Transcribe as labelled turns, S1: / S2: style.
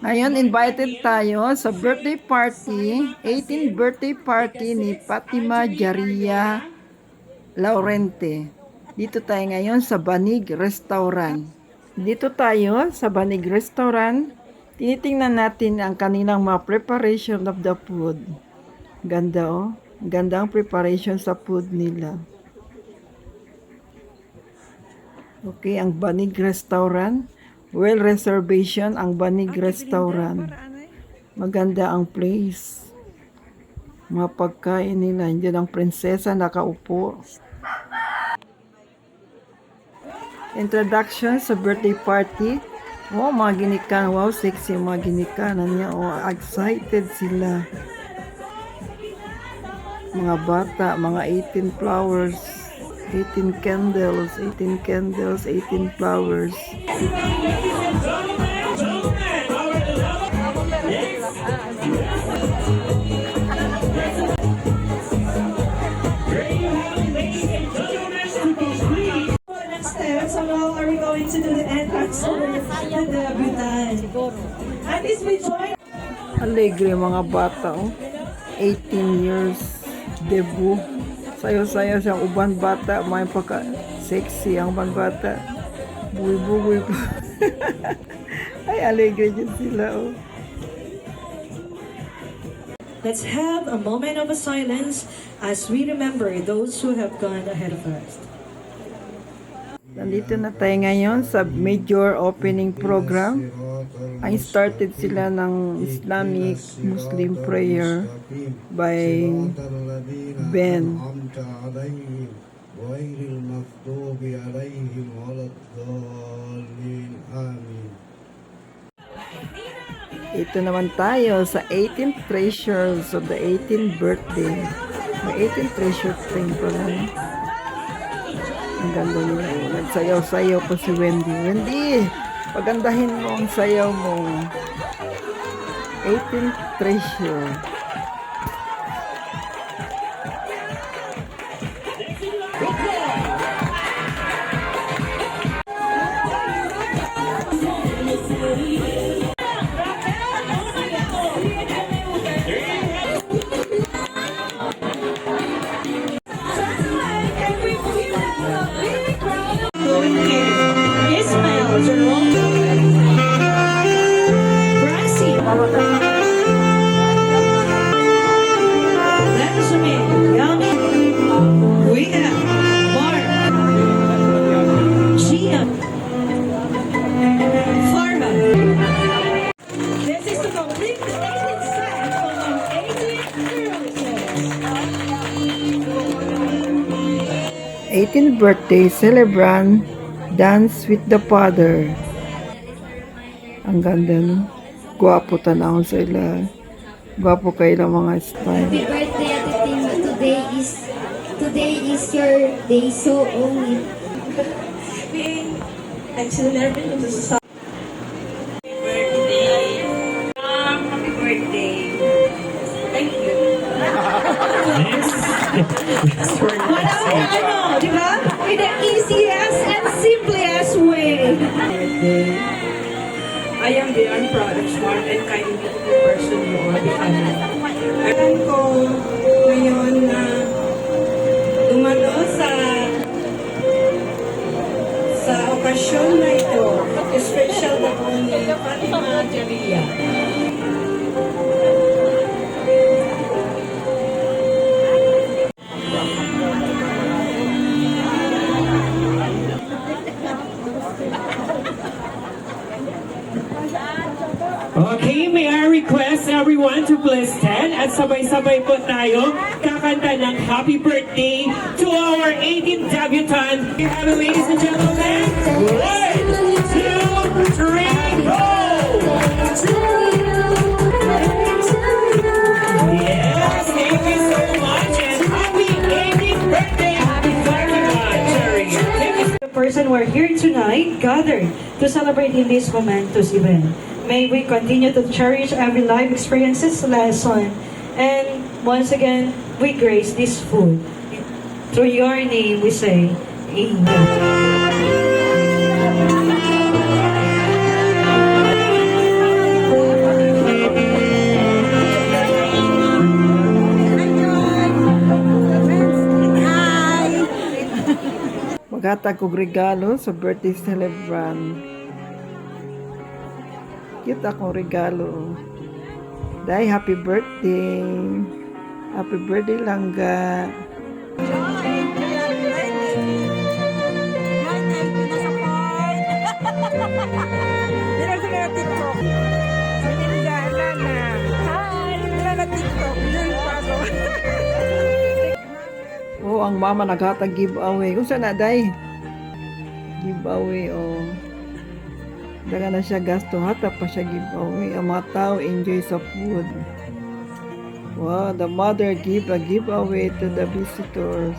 S1: Ngayon, invited tayo sa birthday party, 18th birthday party ni Fatima Jaria Laurente. Dito tayo ngayon sa Banig Restaurant. Dito tayo sa Banig Restaurant. Tinitingnan natin ang kanilang mga preparation of the food. Ganda oh. Ganda ang preparation sa food nila. Okay, ang Banig Restaurant. Well reservation ang Banig Restaurant. Maganda ang place. Mga pagkain nila. Diyan ang prinsesa nakaupo. Introduction sa birthday party. Oh, mga ginikanan. Wow, sexy mga ginikanan niya. Oh, excited sila. Mga bata, mga 18 flowers. 18 candles, 18 candles, 18 flowers.
S2: So now are we going to do the entrance for the Butan? At least we join.
S1: Alegre mga bata, oh. 18 years debut. Sayo-sayo siyang uban bata, may pagka sexy ang uban bata. Buwi-buwi po. Ay, alegre dyan sila, oh.
S2: Let's have a moment of silence as we remember those who have gone ahead of us.
S1: Nandito na tayo ngayon sa major opening program. Ay started sila ng Islamic Muslim prayer by Ben. Ito naman tayo sa 18th treasures of the 18th birthday. May 18th treasure thing pala. Ang ganda nila. Nagsayaw-sayaw pa si Wendy. Wendy, pagandahin mo ang sayaw mo. 18th treasure. th birthday celebrant dance with the father. Ang ganda, no? Gwapo tanawon sila. Gwapo kayo lang mga style.
S3: Happy birthday, Ate Tima. Today is your day, so own it.
S2: Happy birthday. Thank you. Ano, di ba? In the easiest and simplest way.
S4: I am beyond proud of smart and kind and beautiful person you are becoming. Alam ko ngayon na dumalo sa okasyon na ito, special na po ni Fatima Jaria. Okay, may I request everyone to please stand at sabay-sabay po tayo kakanta ng happy birthday to our 18th debutant. You have it, ladies and gentlemen. 1, 2, 3, go! Yes, thank you so much and happy 18th birthday, Fatima Jaria.
S2: The person we're here tonight gathered to celebrate in this momentous event. May we continue to cherish every life experiences lesson. And once again, we grace this food. Through your name, we say, Amen.
S1: naghatag og regalo sa birthday celebrant. Cute akong regalo. Day, happy birthday. Happy birthday, Langga. Oh, ang mama naghatag giveaway. Unsa na, day? Giveaway, oh. Daga na siya gasto, hata pa siya giveaway. Ang mga tao enjoy sa food. Wow, the mother give a giveaway to the visitors.